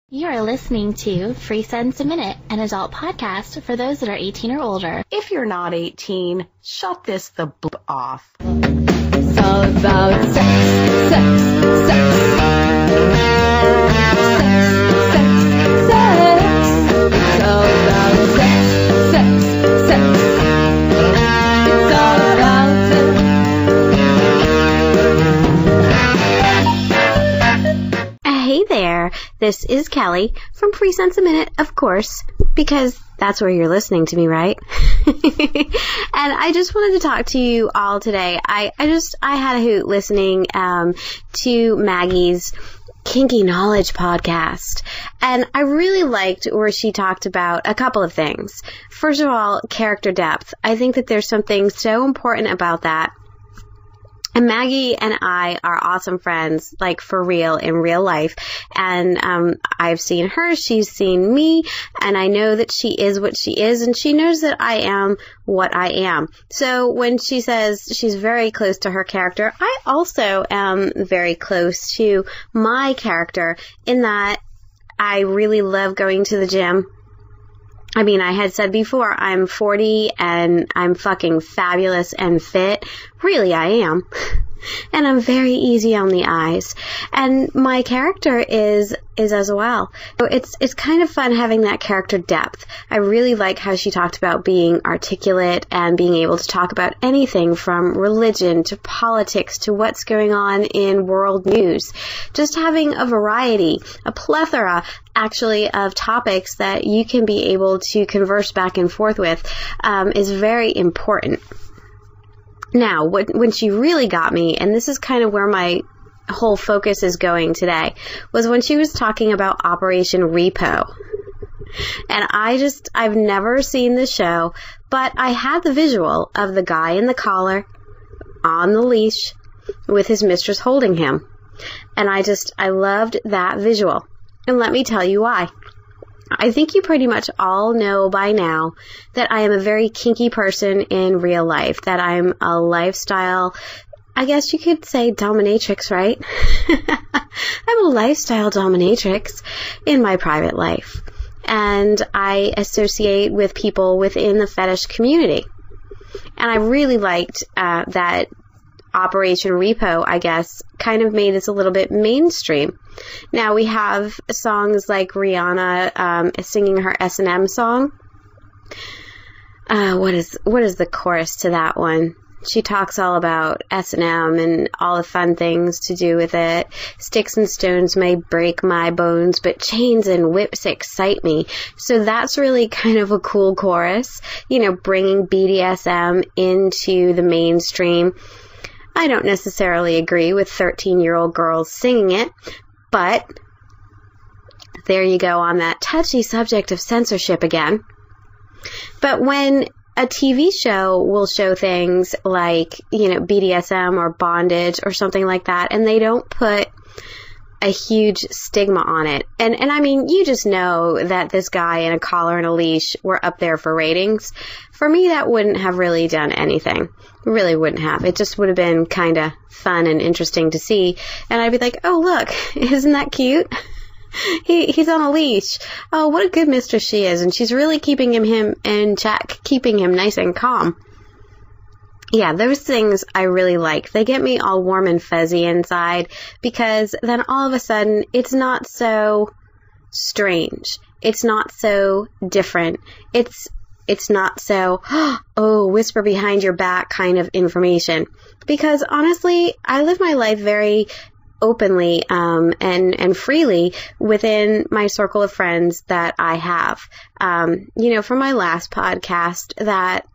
You're listening to Free Sense a Minute, an adult podcast for those that are 18 or older. If you're not 18, shut this the off. It's all about sex, sex, sex. Sex, sex, sex. It's all about sex, sex, sex. It's all about sex. Hey there, this is Kelly from Free Sense a Minute, of course, because that's where you're listening to me, right? And I just wanted to talk to you all today. I had a hoot listening to Maggie's Kinky Knowledge podcast, and I really liked where she talked about a couple of things. First of all, character depth. I think that there's something so important about that. And Maggie and I are awesome friends, like for real, in real life. And I've seen her, she's seen me, and I know that she is what she is, and she knows that I am what I am. So when she says she's very close to her character, I also am very close to my character in that I really love going to the gym. I mean, I had said before, I'm 40 and I'm fucking fabulous and fit. Really, I am. And I'm very easy on the eyes. And my character is as well. So it's kind of fun having that character depth. I really like how she talked about being articulate and being able to talk about anything from religion to politics to what's going on in world news. Just having a variety, a plethora, actually, of topics that you can be able to converse back and forth with is very important. Now, when she really got me, and this is kind of where my whole focus is going today, was when she was talking about Operation Repo. And I've never seen the show, but I had the visual of the guy in the collar, on the leash, with his mistress holding him. And I loved that visual. And let me tell you why. I think you pretty much all know by now that I am a very kinky person in real life, that I'm a lifestyle, I guess you could say dominatrix, right? I'm a lifestyle dominatrix in my private life, and I associate with people within the fetish community. And I really liked that Operation Repo, I guess, kind of made us a little bit mainstream. Now we have songs like Rihanna singing her S&M song. What is the chorus to that one? She talks all about S&M and all the fun things to do with it. Sticks and stones may break my bones, but chains and whips excite me. So that's really kind of a cool chorus, bringing BDSM into the mainstream. I don't necessarily agree with 13-year-old girls singing it, but there you go on that touchy subject of censorship again. But when a TV show will show things like, BDSM or bondage or something like that, and they don't put a huge stigma on it. And I mean, you just know that this guy in a collar and a leash were up there for ratings. For me, that wouldn't have really done anything. It really wouldn't have. It just would have been kind of fun and interesting to see. And I'd be like, oh, look, isn't that cute? He's on a leash. Oh, what a good mistress she is. And she's really keeping him in check, keeping him nice and calm. Yeah, those things I really like. They get me all warm and fuzzy inside, because then all of a sudden it's not so strange. It's not so different. It's not so, oh, whisper behind your back kind of information. Because honestly, I live my life very openly and freely within my circle of friends that I have. From my last podcast that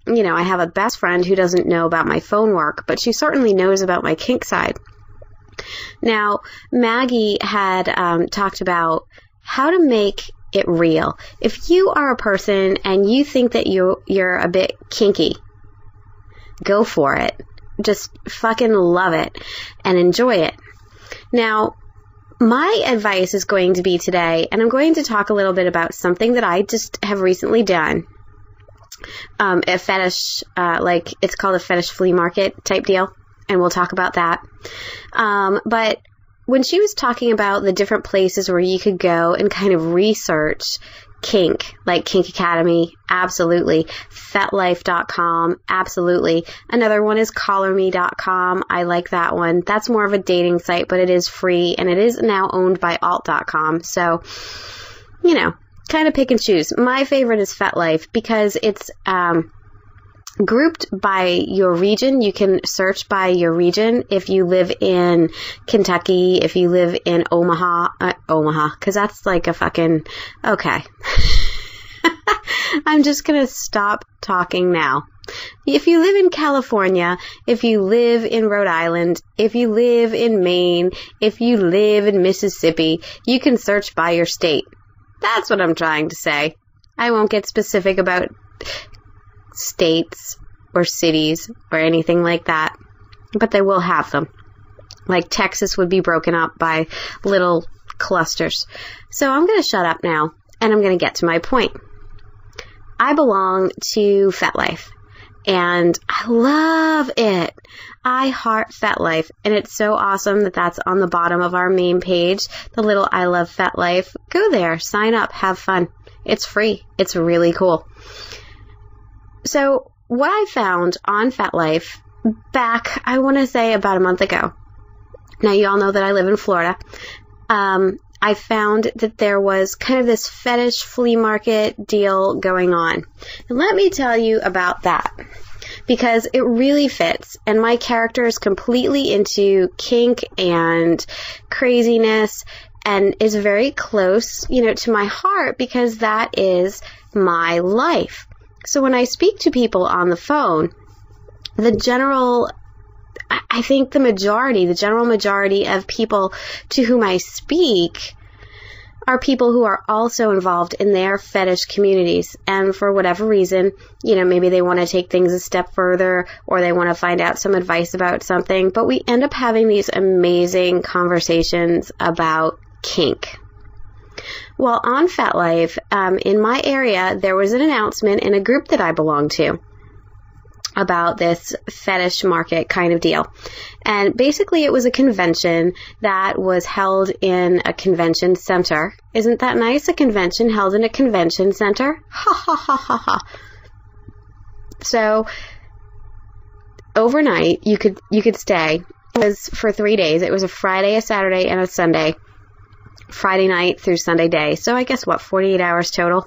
I have a best friend who doesn't know about my phone work, but she certainly knows about my kink side. Now, Maggie had talked about how to make it real. If you are a person and you think that you're a bit kinky, go for it. Just fucking love it and enjoy it. Now, my advice is going to be today, and I'm going to talk a little bit about something that I just have recently done. A fetish, it's called a fetish flea market type deal, and we'll talk about that. But when she was talking about the different places where you could go and kind of research kink, like Kink Academy, absolutely. FetLife.com, absolutely. Another one is CollarMe.com. I like that one. That's more of a dating site, but it is free, and it is now owned by Alt.com. So, kind of pick and choose. My favorite is FetLife because it's grouped by your region. You can search by your region. If you live in Kentucky, if you live in Omaha, because that's like a fucking, okay. I'm just going to stop talking now. If you live in California, if you live in Rhode Island, if you live in Maine, if you live in Mississippi, you can search by your state. That's what I'm trying to say. I won't get specific about states or cities or anything like that, but they will have them. Like Texas would be broken up by little clusters. So I'm going to shut up now, and I'm going to get to my point. I belong to FetLife, and I love it. I heart FetLife, and it's so awesome that that's on the bottom of our main page, the little I love FetLife. Go there, sign up, have fun. It's free. It's really cool. So what I found on FetLife back, I want to say about a month ago. Now, you all know that I live in Florida. I found that there was kind of this fetish flea market deal going on. And let me tell you about that, because it really fits. And my character is completely into kink and craziness and is very close, to my heart, because that is my life. So when I speak to people on the phone, the general majority of people to whom I speak are people who are also involved in their fetish communities. And for whatever reason, maybe they want to take things a step further, or they want to find out some advice about something. But we end up having these amazing conversations about kink. Well, on FetLife, in my area, there was an announcement in a group that I belong to about this fetish market kind of deal. And basically, it was a convention that was held in a convention center. Isn't that nice? A convention held in a convention center? Ha ha ha ha ha. So, overnight, you could stay. It was for 3 days. It was a Friday, a Saturday, and a Sunday. Friday night through Sunday day. So I guess 48 hours total.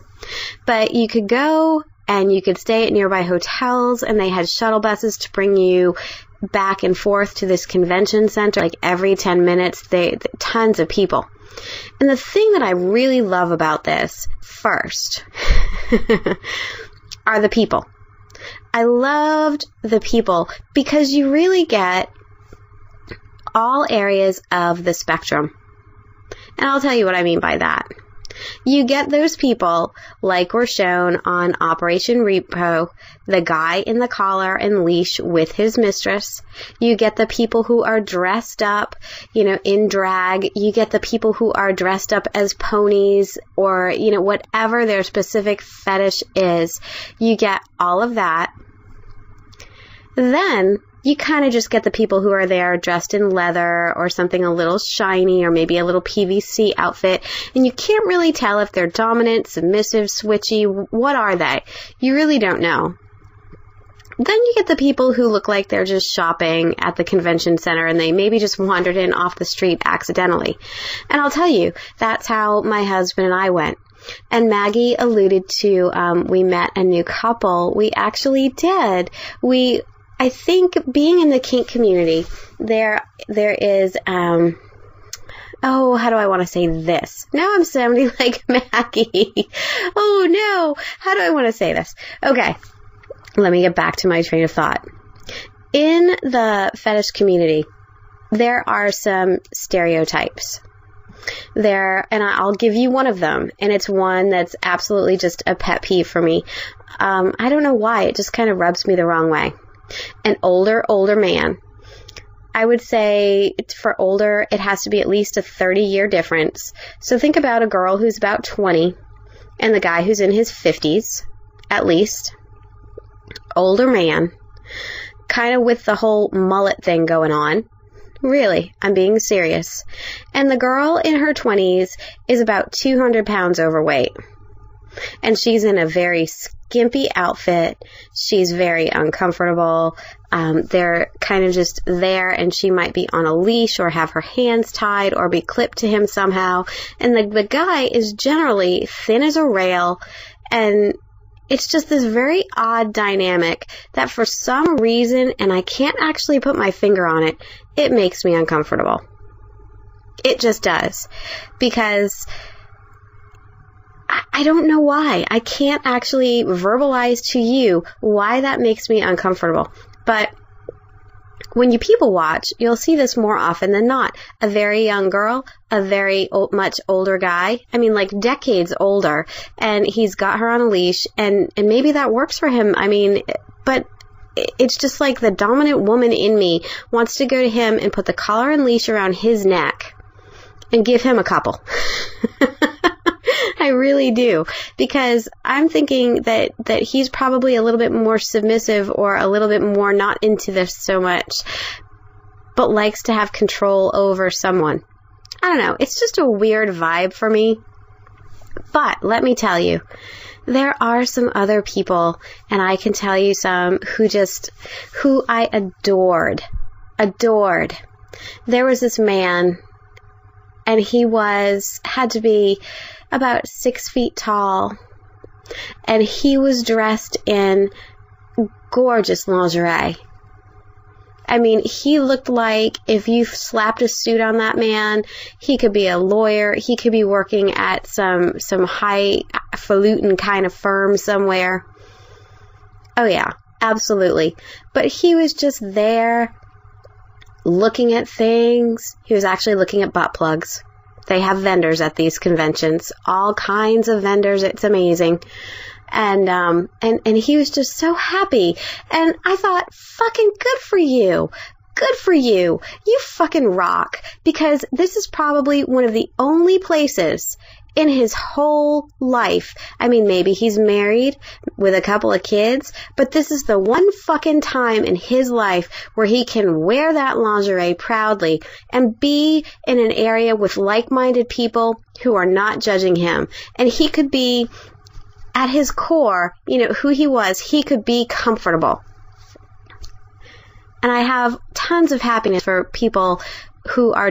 But you could go and you could stay at nearby hotels, and they had shuttle buses to bring you back and forth to this convention center. Like every 10 minutes, tons of people. And the thing that I really love about this, first, are the people. I loved the people because you really get all areas of the spectrum. And I'll tell you what I mean by that. You get those people, like were shown on Operation Repo, the guy in the collar and leash with his mistress. You get the people who are dressed up, in drag. You get the people who are dressed up as ponies or, whatever their specific fetish is. You get all of that. Then you kind of just get the people who are there dressed in leather or something a little shiny, or maybe a little PVC outfit, and you can't really tell if they're dominant, submissive, switchy. What are they? You really don't know. Then you get the people who look like they're just shopping at the convention center, and they maybe just wandered in off the street accidentally. And I'll tell you, that's how my husband and I went. And Maggie alluded to, we met a new couple. We actually did. I think being in the kink community, there is, how do I want to say this? Now I'm sounding like Maggie. Oh no, how do I want to say this? Okay, let me get back to my train of thought. In the fetish community, there are some stereotypes. And I'll give you one of them, and it's one that's absolutely just a pet peeve for me. I don't know why, it just kind of rubs me the wrong way. An older man. I would say for older, it has to be at least a 30-year difference. So think about a girl who's about 20 and the guy who's in his 50s, at least. Older man, kind of with the whole mullet thing going on. Really, I'm being serious. And the girl in her 20s is about 200 pounds overweight. And she's in a very skimpy outfit. She's very uncomfortable. They're kind of just there, and she might be on a leash or have her hands tied or be clipped to him somehow. And the guy is generally thin as a rail, and it's just this very odd dynamic that for some reason, and I can't actually put my finger on it, it makes me uncomfortable. It just does. Because I don't know why. I can't actually verbalize to you why that makes me uncomfortable. But when you people watch, you'll see this more often than not. A very young girl, a very much older guy, I mean like decades older, and he's got her on a leash, and maybe that works for him. I mean, but it's just like the dominant woman in me wants to go to him and put the collar and leash around his neck and give him a couple. I really do, because I'm thinking that he's probably a little bit more submissive or a little bit more not into this so much, but likes to have control over someone. I don't know. It's just a weird vibe for me. But let me tell you, there are some other people, and I can tell you some who I adored. There was this man, and he had to be about 6 feet tall, and he was dressed in gorgeous lingerie. I mean, he looked like if you slapped a suit on that man, he could be a lawyer, he could be working at some highfalutin kind of firm somewhere. Oh yeah, absolutely. But he was just there looking at things. He was actually looking at butt plugs. They have vendors at these conventions, all kinds of vendors. It's amazing. And he was just so happy. And I thought, fucking good for you. Good for you. You fucking rock. Because this is probably one of the only places in his whole life. I mean, maybe he's married with a couple of kids, but this is the one fucking time in his life where he can wear that lingerie proudly and be in an area with like-minded people who are not judging him. And he could be, at his core, who he was, he could be comfortable. And I have tons of happiness for people who are